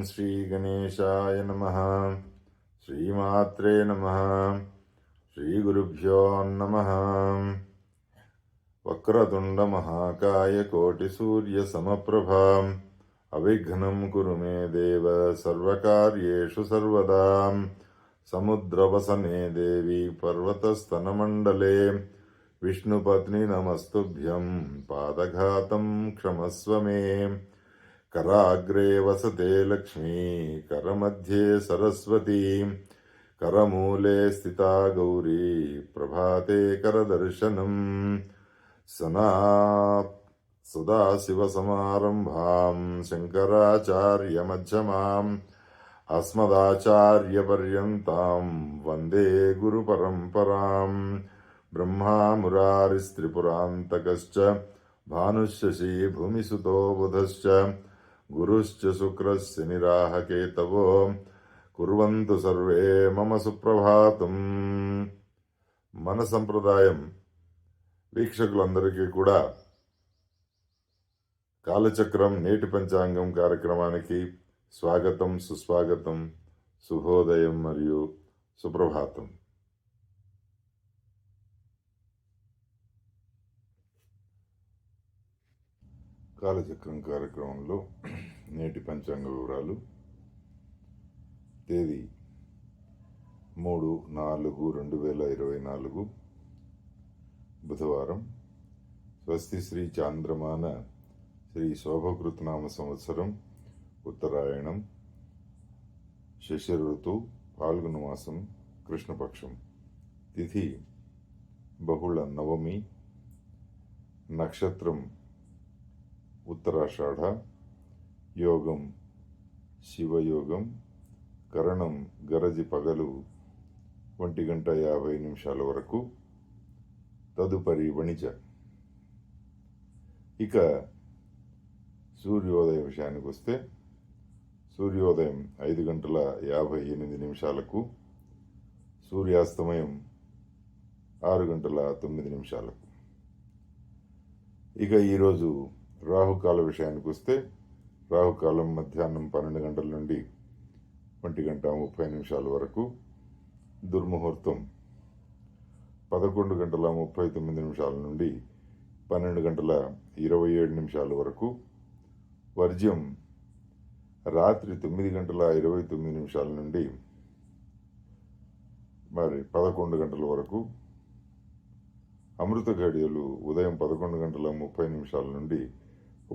श्रीगणेशाय नमः। श्रीमात्रे नमः। श्रीगुरुभ्यो नमः। वक्रतुण्डमहाकाय कोटिसूर्यसमप्रभा अविघ्नं कुरु मे देव सर्वकार्येषु सर्वदा। समुद्रवसने देवी पर्वतस्तनमण्डले विष्णुपत्नी नमस्तुभ्यं पादघातं क्षमस्व मे। कराग्रे वसते लक्ष्मी करमध्ये सरस्वती करमूले स्थिता गौरी प्रभाते करदर्शनम्। सदाशिवसमारम्भां शङ्कराचार्यमध्यमाम् अस्मदाचार्यपर्यन्तां वन्दे गुरुपरम्पराम्। ब्रह्मा मुरारिस्त्रिपुरान्तकश्च भानुशशी भूमिसुतो बुधश्च गुरुश्च शुक्रस्य निराहकेतवो కుర్వంతు సర్వే మమ సుప్రభాతం. మన సంప్రదాయం వీక్షకులందరికీ కూడా కాలచక్రం నేటి పంచాంగం కార్యక్రమానికి స్వాగతం, సుస్వాగతం, శుభోదయం మరియు సుప్రభాతం. కాలచక్రం కార్యక్రమంలో నేటి పంచాంగ వివరాలు. తేదీ 3/4/2024 బుధవారం. స్వస్తి శ్రీ చాంద్రమాన శ్రీ శోభకృతనామ సంవత్సరం ఉత్తరాయణం, శశి ఋతువు, పాల్గొన మాసం, కృష్ణపక్షం. తిథి బహుళ నవమి, నక్షత్రం ఉత్తరాషాఢ, యోగం శివయోగం, కరణం గరజి పగలు 1:50 వరకు, తదుపరి వణిజ. ఇక సూర్యోదయ విషయానికి వస్తే సూర్యోదయం 5:58, సూర్యాస్తమయం 6:09. ఇక ఈరోజు రాహుకాల విషయానికి వస్తే రాహుకాలం మధ్యాహ్నం 12 గంటల నుండి 1:30 వరకు, దుర్ముహూర్తం 11:39 నుండి 12:27 వరకు, వర్జ్యం రాత్రి 9:29 నుండి 11 గంటల వరకు, అమృత ఘడియలు ఉదయం 11:30 నుండి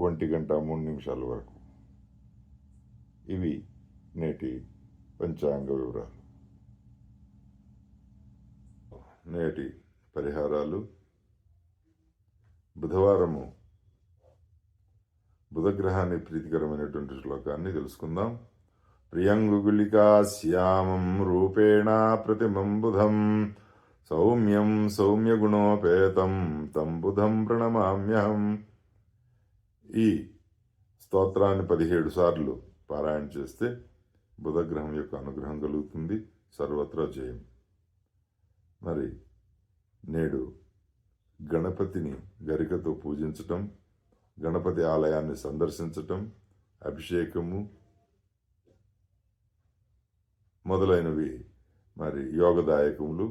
1:03 వరకు. ఇవి నేటి పంచాంగ వివరాలు. నేటి పరిహారాలు. బుధవారము బుధగ్రహాన్ని ప్రీతికరమైనటువంటి శ్లోకాన్ని తెలుసుకుందాం. ప్రియంగులికా శ్యామం రూపేణ ప్రతిమం బుధం సౌమ్యం సౌమ్యగుణోపేతం తం బుధం ప్రణమామ్యహం. ఈ స్తోత్రాన్ని 17 సార్లు పారాయణ చేస్తే బుధగ్రహం యొక్క అనుగ్రహం కలుగుతుంది, సర్వత్రా జయం. మరి నేడు గణపతిని గరికతో పూజించటం, గణపతి ఆలయాన్ని సందర్శించటం, అభిషేకము మొదలైనవి యోగదాయకములు.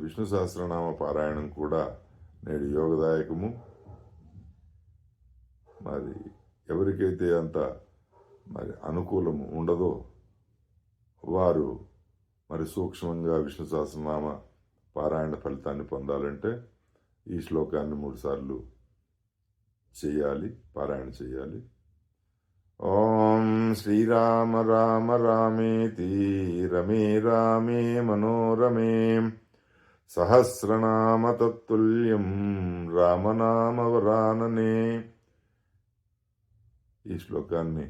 విష్ణు సహస్రనామ పారాయణం కూడా నేడు యోగదాయకము. ఎవరికైతే అంత అనుకూలము ఉండదో వారు సూక్ష్మంగా విష్ణు సహస్రనామ పారాయణ ఫలితాన్ని పొందాలంటే ఈ శ్లోకాన్ని 3 సార్లు పారాయణ చేయాలి. ఓం శ్రీరామ రామ రామేతి రమే రామే మనోరమే సహస్రనామ తత్తుల్యం రామనామ వరాననే. ఈ శ్లోకాన్ని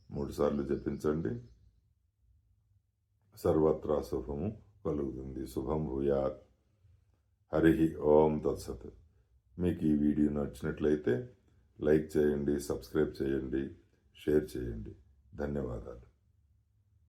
3 సార్లు జపించండి. సర్వత్రా శుభము కలుగుతుంది. శుభం భూయాత్. హరి ఓం తత్సత్. మీకు ఈ వీడియో నచ్చినట్లయితే లైక్ చేయండి, సబ్స్క్రైబ్ చేయండి, షేర్ చేయండి. ధన్యవాదాలు.